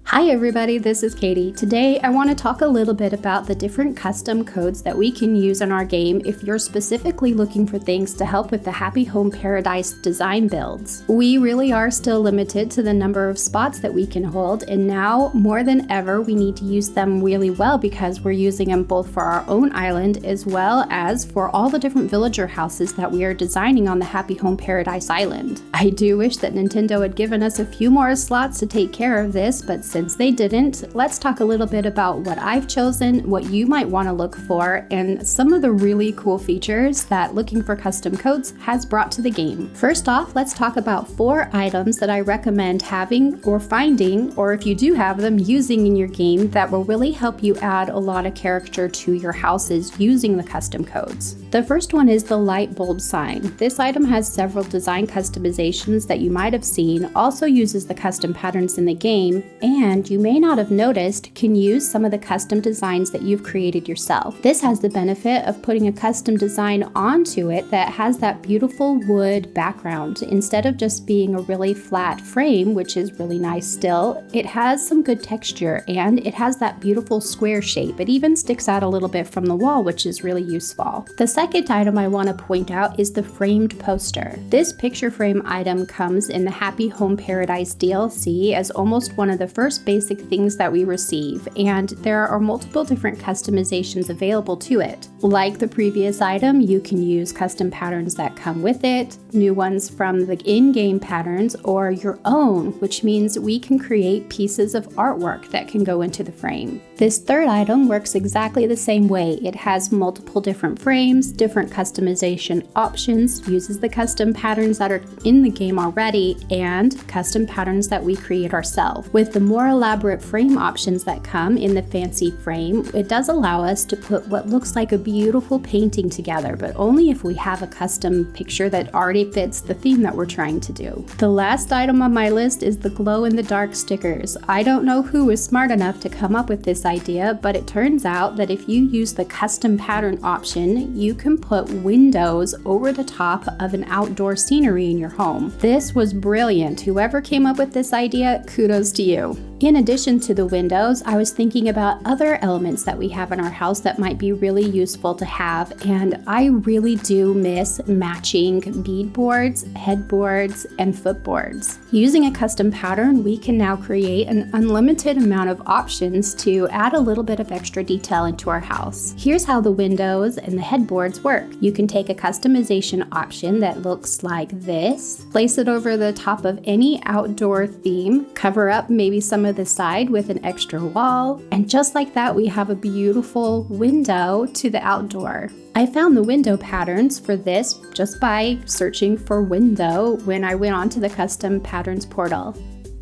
Hi everybody, this is Katie. Today I want to talk a little bit about the different custom codes that we can use in our game if you're specifically looking for things to help with the Happy Home Paradise design builds. We really are still limited to the number of spots that we can hold, and now more than ever we need to use them really well because we're using them both for our own island as well as for all the different villager houses that we are designing on the Happy Home Paradise island. I do wish that Nintendo had given us a few more slots to take care of this, but since they didn't, let's talk a little bit about what I've chosen, what you might want to look for, and some of the really cool features that looking for custom codes has brought to the game. First off, let's talk about 4 items that I recommend having or finding, or if you do have them, using in your game that will really help you add a lot of character to your houses using the custom codes. The first one is the light bulb sign. This item has several design customizations that you might have seen, also uses the custom patterns in the game, and you may not have noticed can use some of the custom designs that you've created yourself. This has the benefit of putting a custom design onto it that has that beautiful wood background. Instead of just being a really flat frame, which is really nice still, it has some good texture and it has that beautiful square shape. It even sticks out a little bit from the wall, which is really useful. The second item I want to point out is the framed poster. This picture frame item comes in the Happy Home Paradise DLC as almost one of the first basic things that we receive, and there are multiple different customizations available to it. Like the previous item, you can use custom patterns that come with it, new ones from the in-game patterns, or your own, which means we can create pieces of artwork that can go into the frame. This third item works exactly the same way. It has multiple different frames, different customization options, uses the custom patterns that are in the game already, and custom patterns that we create ourselves. With the more elaborate frame options that come in the fancy frame, it does allow us to put what looks like a beautiful painting together, but only if we have a custom picture that already fits the theme that we're trying to do. The last item on my list is the glow-in-the-dark stickers. I don't know who was smart enough to come up with this idea, but it turns out that if you use the custom pattern option, you can put windows over the top of an outdoor scenery in your home. This was brilliant. Whoever came up with this idea, kudos to you. In addition to the windows, I was thinking about other elements that we have in our house that might be really useful to have, and I really do miss matching bead boards, headboards, and footboards. Using a custom pattern, we can now create an unlimited amount of options to add a little bit of extra detail into our house. Here's how the windows and the headboards work. You can take a customization option that looks like this, place it over the top of any outdoor theme, cover up maybe some of the side with an extra wall, and just like that we have a beautiful window to the outdoor. I found the window patterns for this just by searching for window when I went onto the custom patterns portal.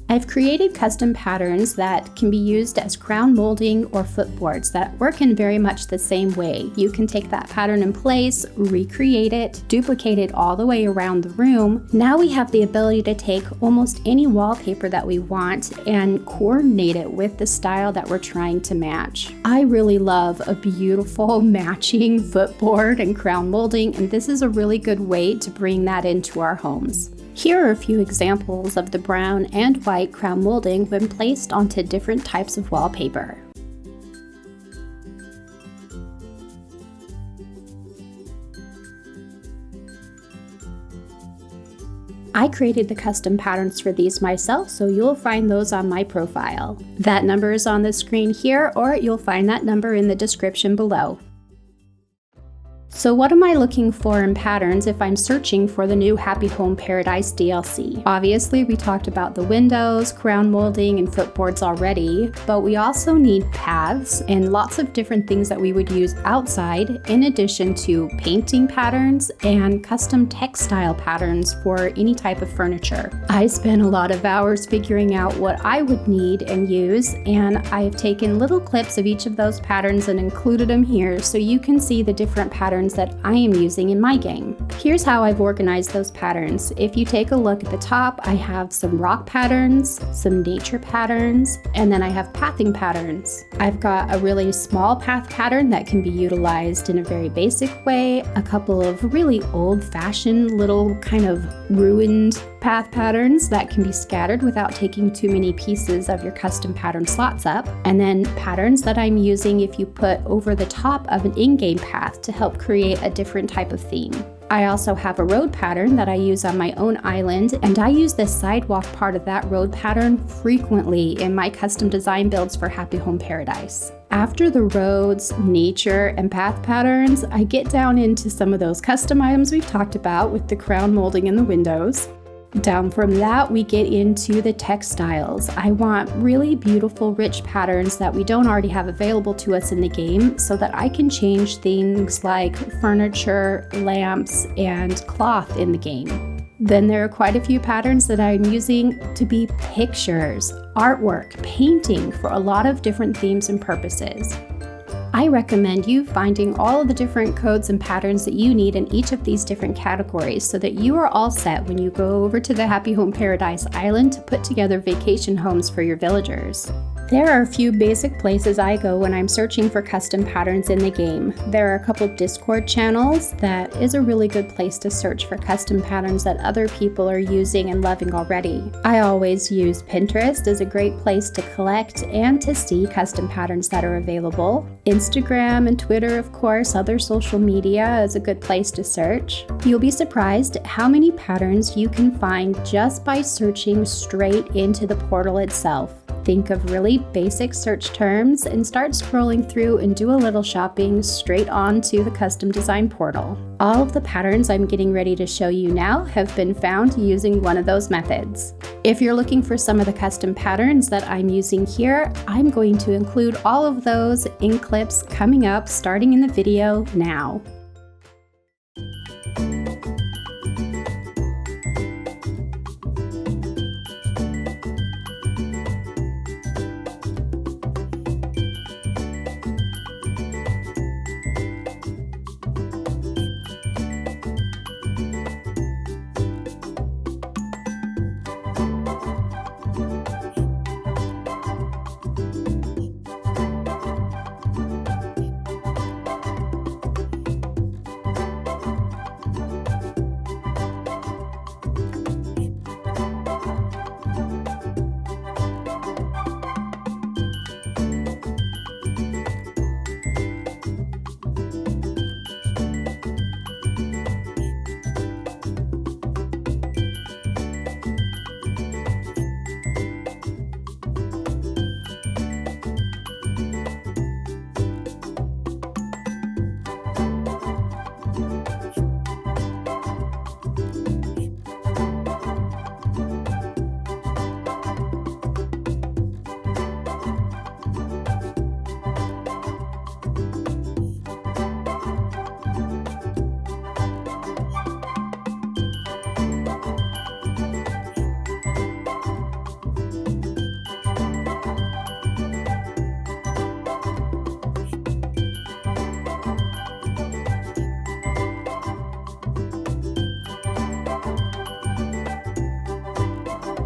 I've created custom patterns that can be used as crown molding or footboards that work in very much the same way. You can take that pattern in place, recreate it, duplicate it all the way around the room. Now we have the ability to take almost any wallpaper that we want and coordinate it with the style that we're trying to match. I really love a beautiful matching footboard and crown molding, and this is a really good way to bring that into our homes. Here are a few examples of the brown and white crown molding when placed onto different types of wallpaper. I created the custom patterns for these myself, so you'll find those on my profile. That number is on the screen here, or you'll find that number in the description below. So what am I looking for in patterns if I'm searching for the new Happy Home Paradise DLC? Obviously, we talked about the windows, crown molding, and footboards already, but we also need paths and lots of different things that we would use outside, in addition to painting patterns and custom textile patterns for any type of furniture. I spent a lot of hours figuring out what I would need and use, and I've taken little clips of each of those patterns and included them here so you can see the different patterns that I am using in my game. Here's how I've organized those patterns. If you take a look at the top, I have some rock patterns, some nature patterns, and then I have pathing patterns. I've got a really small path pattern that can be utilized in a very basic way, a couple of really old-fashioned little kind of ruined path patterns that can be scattered without taking too many pieces of your custom pattern slots up, and then patterns that I'm using if you put over the top of an in-game path to help create a different type of theme. I also have a road pattern that I use on my own island, and I use the sidewalk part of that road pattern frequently in my custom design builds for Happy Home Paradise. After the roads, nature, and path patterns, I get down into some of those custom items we've talked about with the crown molding in the windows. Down from that, we get into the textiles. I want really beautiful, rich patterns that we don't already have available to us in the game so that I can change things like furniture, lamps, and cloth in the game. Then there are quite a few patterns that I'm using to be pictures, artwork, painting for a lot of different themes and purposes. I recommend you finding all of the different codes and patterns that you need in each of these different categories so that you are all set when you go over to the Happy Home Paradise Island to put together vacation homes for your villagers. There are a few basic places I go when I'm searching for custom patterns in the game. There are a couple Discord channels that is a really good place to search for custom patterns that other people are using and loving already. I always use Pinterest as a great place to collect and to see custom patterns that are available. Instagram and Twitter, of course, other social media is a good place to search. You'll be surprised at how many patterns you can find just by searching straight into the portal itself. Think of really basic search terms and start scrolling through and do a little shopping straight onto the custom design portal. All of the patterns I'm getting ready to show you now have been found using one of those methods. If you're looking for some of the custom patterns that I'm using here, I'm going to include all of those in clips coming up starting in the video now.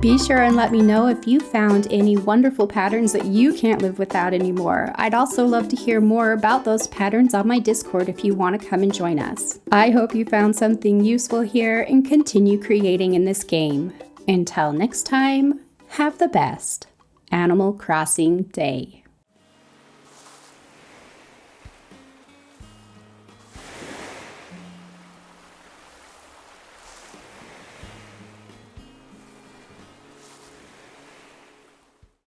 Be sure and let me know if you found any wonderful patterns that you can't live without anymore. I'd also love to hear more about those patterns on my Discord if you want to come and join us. I hope you found something useful here and continue creating in this game. Until next time, have the best Animal Crossing day.